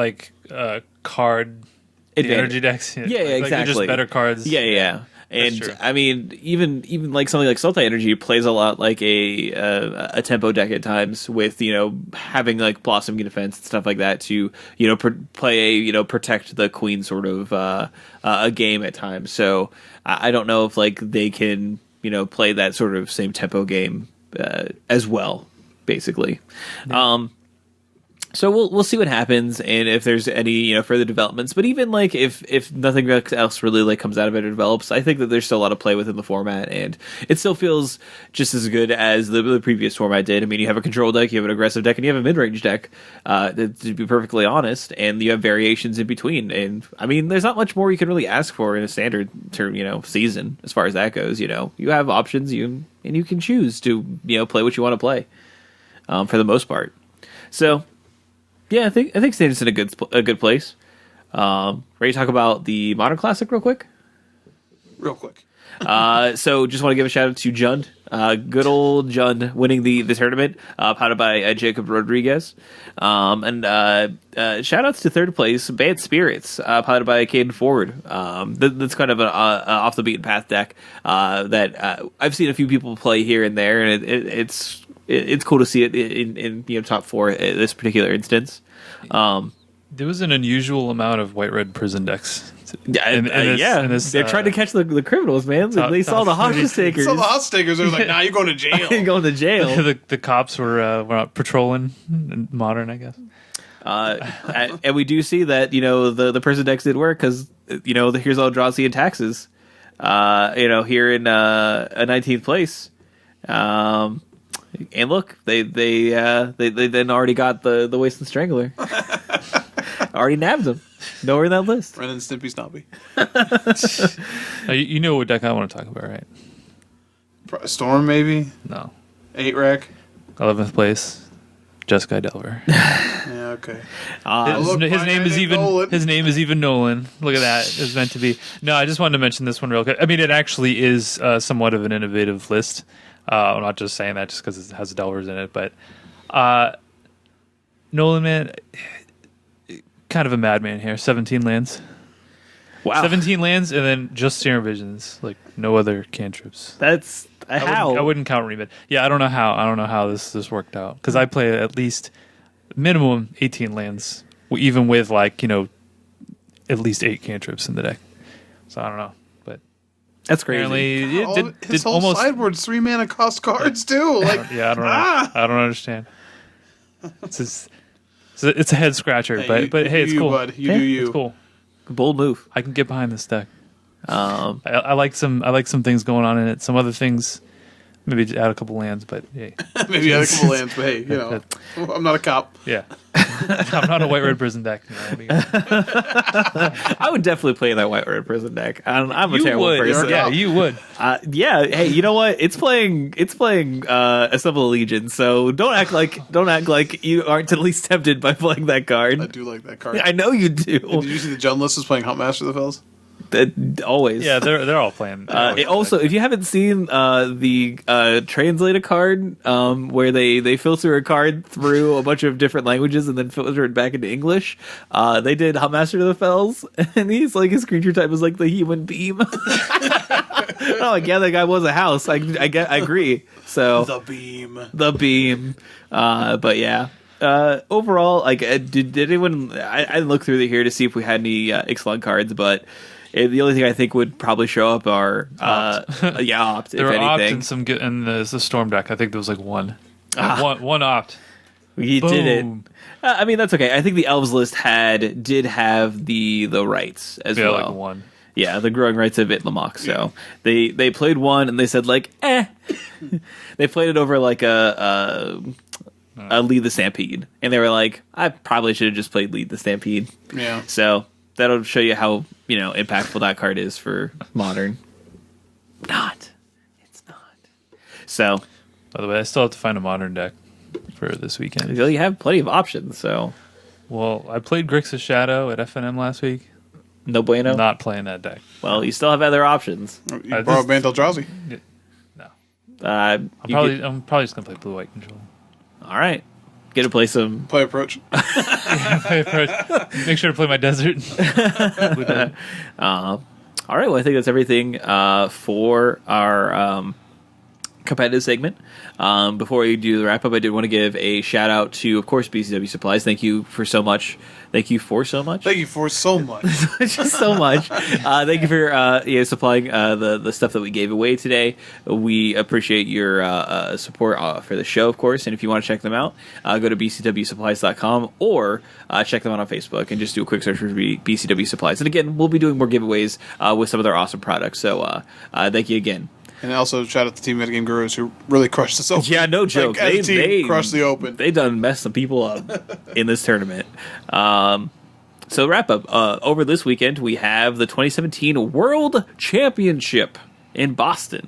card the energy decks. Yeah, exactly. Just better cards. Yeah. And I mean, even like something like Sultai Energy plays a lot like a tempo deck at times with having like Blossoming Defense and stuff like that to play a protect the queen sort of a game at times. So I don't know if like they can play that sort of same tempo game as well, basically. Yeah. So we'll see what happens, and if there's any further developments. But even like if nothing else really like comes out of it or develops, I think that there's still a lot of play within the format, and it still feels just as good as the previous format did. I mean, you have a control deck, you have an aggressive deck, and you have a mid range deck. To be perfectly honest, and you have variations in between. And I mean, there's not much more you can really ask for in a standard season as far as that goes. You have options, and you can choose to play what you want to play, for the most part. So. Yeah, I think Standard's in a good place. Ready to talk about the Modern Classic real quick? Real quick. So just want to give a shout out to Jund. Good old Jund winning the tournament, powered by Jacob Rodriguez. And shout outs to third place, Bad Spirits, powered by Caden Forward. That's kind of an off the beaten path deck that I've seen a few people play here and there, and it's cool to see it in top 4 at this particular instance. There was an unusual amount of white-red prison decks. They're trying to catch the criminals, man. They saw the hostage takers. Saw the hostage takers. They were like, "Nah, you're going to jail." You're going to jail. The cops were out patrolling in Modern, I guess. And we do see that the prison decks did work because here's Eldrazi and taxes. Here in 19th place. And look, they then already got the Wasteland Strangler. Already nabbed him. Nowhere in that list. Ren and Stimpy Stompy. You know what deck I want to talk about, right? Storm, maybe? No. 8-rack? 11th place. Jeskai Delver. Yeah, okay. His name is even Nolan. Look at that. It's meant to be. No, I just wanted to mention this one real quick. I mean, it actually is somewhat of an innovative list. I'm not just saying that just because it has Delvers in it, but Nolan, man, kind of a madman here. 17 lands. Wow. 17 lands and then just Serum Visions, like no other cantrips. That's how. I wouldn't count remit. Yeah, I don't know how this worked out because I play at least minimum 18 lands, even with at least 8 cantrips in the deck. So I don't know. That's crazy. Apparently, his whole almost sideboard's 3 mana cost cards too. Like, I don't know. I don't understand. It's a head scratcher, but hey, it's cool. Bud. You do you. It's cool. Bold move. I can get behind this deck. I like some things going on in it. Some other things, maybe add a couple lands, but hey. Maybe add a couple lands, but hey, I'm not a cop. Yeah. I'm not a white red prison deck. I would definitely play that white red prison deck. I'm a terrible person. Yeah, you would. Yeah. Hey, you know what? It's playing Assemble a Legion. So don't act like you aren't at least tempted by playing that card. I do like that card. I know you do. Did you see the Jund list is playing Huntmaster of the Fells? Always. Yeah, they're all playing. Also, if you haven't seen the translated card, where they filter a card through a bunch of different languages and then filter it back into English, they did Huntmaster of the Fells, and his creature type is like the human beam. That guy was a house. I agree. So the beam. But yeah. Overall, did anyone? I didn't look through here to see if we had any Ixalan cards, but the only thing I think would probably show up are Opt. Opt. There if were Opt anything, and some good, and the Storm deck. I think there was one Opt. We did it. I mean, that's okay. I think the Elves list did have the rights as well. Like one. Yeah, the growing rights of Itlamok. So they played one and they said they played it over like a Lead the Stampede, and they were like, I probably should have just played Lead the Stampede. Yeah. So that'll show you how impactful that card is for Modern. It's not. So, by the way, I still have to find a Modern deck for this weekend. You have plenty of options. So, well, I played Grixis Shadow at FNM last week. No bueno. Not playing that deck. Well, you still have other options. You borrowed Bant Eldrazi. No. I'm probably just gonna play Blue White Control. All right. Get to play some... Play Approach. Play Approach. Make sure to play my Desert. All right. Well, I think that's everything for our competitive segment. Before we do the wrap up, I did want to give a shout out to, of course, BCW Supplies. Thank you for so much. Thank you for so much. Thank you for so much. Just so much. Thank you for supplying the stuff that we gave away today. We appreciate your support for the show, of course. And if you want to check them out, go to bcwsupplies.com or check them out on Facebook and just do a quick search for BCW Supplies. And again, we'll be doing more giveaways with some of their awesome products. So thank you again. And also shout out to Team Metagame Gurus who really crushed this open. Yeah, no joke. Like, they crushed the open. They done messed some people up in this tournament. So wrap up. Over this weekend, we have the 2017 World Championship in Boston.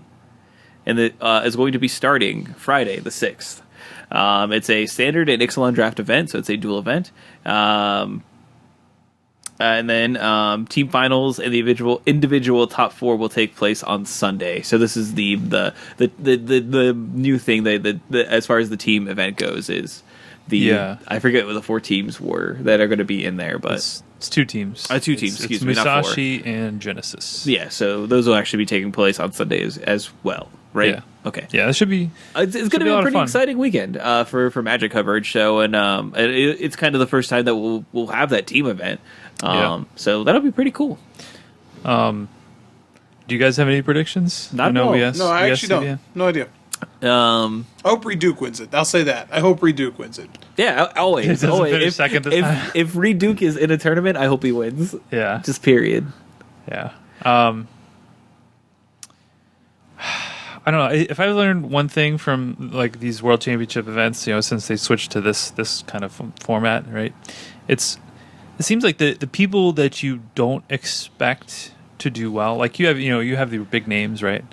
And it is going to be starting Friday the 6th. It's a standard and Ixalan draft event, so it's a dual event. And then team finals and the individual top 4 will take place on Sunday. So this is the new thing that as far as the team event goes is I forget what the 4 teams were that are going to be in there, but it's 2 teams. 2 teams. Excuse me, Musashi not 4. And Genesis. Yeah, so those will actually be taking place on Sunday as well, right? Yeah. Okay. Yeah, it should be. It's going to be a pretty exciting weekend for Magic coverage. So and it's kind of the first time that we'll have that team event. So that'll be pretty cool. Do you guys have any predictions? Not no. I actually don't. No idea. I hope Reed Duke wins it. I'll say that. I hope Reed Duke wins it. Yeah, always. Always. Second this time. If Reed Duke is in a tournament, I hope he wins. Yeah. Just period. Yeah. I don't know. If I learned one thing from like these World Championship events, since they switched to this kind of format, right? It seems like the people that you don't expect to do well, like you have the big names, right?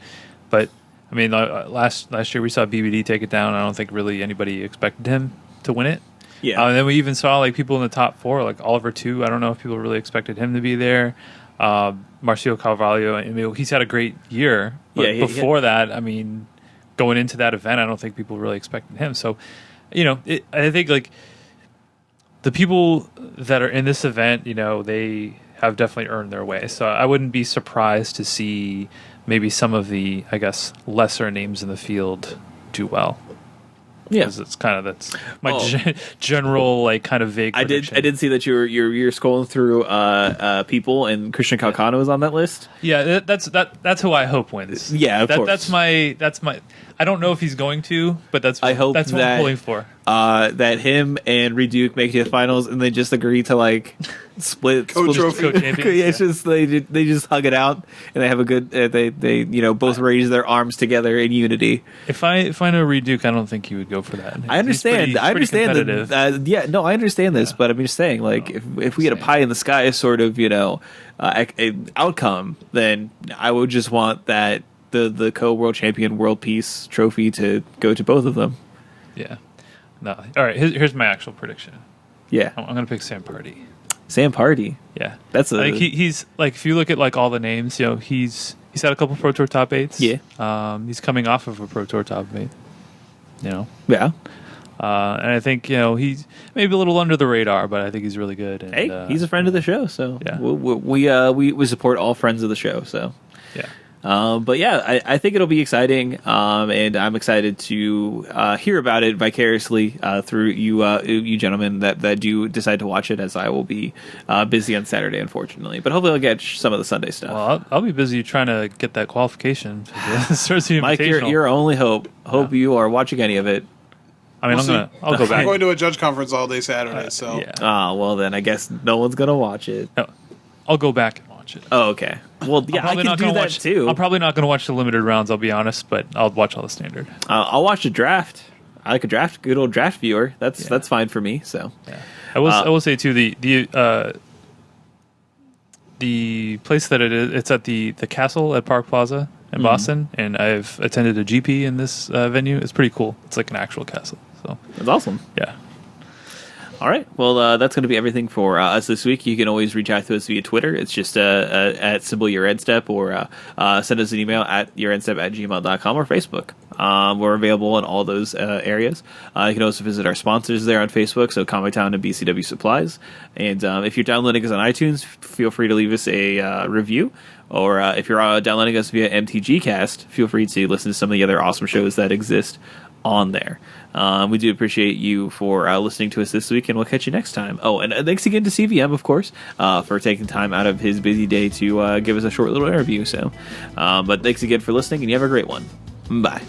But I mean, last year we saw BBD take it down. I don't think really anybody expected him to win it. Yeah. And then we even saw like people in the top 4, like Oliver 2. I don't know if people really expected him to be there. Marcio Carvalho, I mean, he's had a great year. But before that, I mean, going into that event, I don't think people really expected him. So, I think like the people that are in this event, they have definitely earned their way. So I wouldn't be surprised to see maybe some of the, I guess, lesser names in the field do well. Yeah, because it's kind of that's my general like kind of vague prediction. I did see that you're scrolling through people and Christian Calcano is on that list. Yeah, that's who I hope wins. Yeah, of course. That's my. I don't know if he's going to, but that's what I'm pulling for. That him and Reed Duke make it to the finals and they just agree to like split co-trophy. It's just they just hug it out and they have a good they both raise their arms together in unity. If I know Reed Duke, I don't think he would go for that. I understand. I understand that. I understand this, but I'm just saying, like, if we had a pie in the sky sort of outcome, then I would just want that the co-world champion world peace trophy to go to both of them. Yeah. No. All right. Here's my actual prediction. Yeah. I'm gonna pick Sam Party. Sam Party. Yeah. That's like he's like, if you look at like all the names, he's had a couple Pro Tour top 8s. Yeah. He's coming off of a Pro Tour top 8. Yeah. And I think he's maybe a little under the radar, but I think he's really good. And, hey, he's a friend of the show, so yeah. we support all friends of the show. So yeah. But yeah, I think it'll be exciting, and I'm excited to hear about it vicariously through you gentlemen that do decide to watch it, as I will be busy on Saturday, unfortunately. But hopefully I'll get some of the Sunday stuff. Well, I'll be busy trying to get that qualification for the Cersei Mike, your only hope. Hope you are watching any of it. I mean, I'll go back. I'm going to a judge conference all day Saturday, so. Yeah. Well, then I guess no one's going to watch it. No, I'll go back and watch it. Oh, okay. Well, yeah, I can do that too. I'm probably not going to watch the limited rounds, I'll be honest, but I'll watch all the standard. I'll watch a draft. I like a draft, good old draft viewer. That's fine for me. So, yeah. I will say too, the place that it is, it's at the Castle at Park Plaza in Boston, and I've attended a GP in this venue. It's pretty cool. It's like an actual castle. So that's awesome. Yeah. All right. Well, that's going to be everything for us this week. You can always reach out to us via Twitter. It's just at symbol YourEdStep, or send us an email at youredstep@gmail.com, or Facebook. We're available in all those areas. You can also visit our sponsors there on Facebook, so Comic Town and BCW Supplies. And if you're downloading us on iTunes, feel free to leave us a review. Or if you're downloading us via MTG Cast, feel free to listen to some of the other awesome shows that exist on there. We do appreciate you for listening to us this week, and we'll catch you next time. Oh, and thanks again to CVM, of course, for taking time out of his busy day to give us a short little interview. So, but thanks again for listening, and you have a great one. Bye.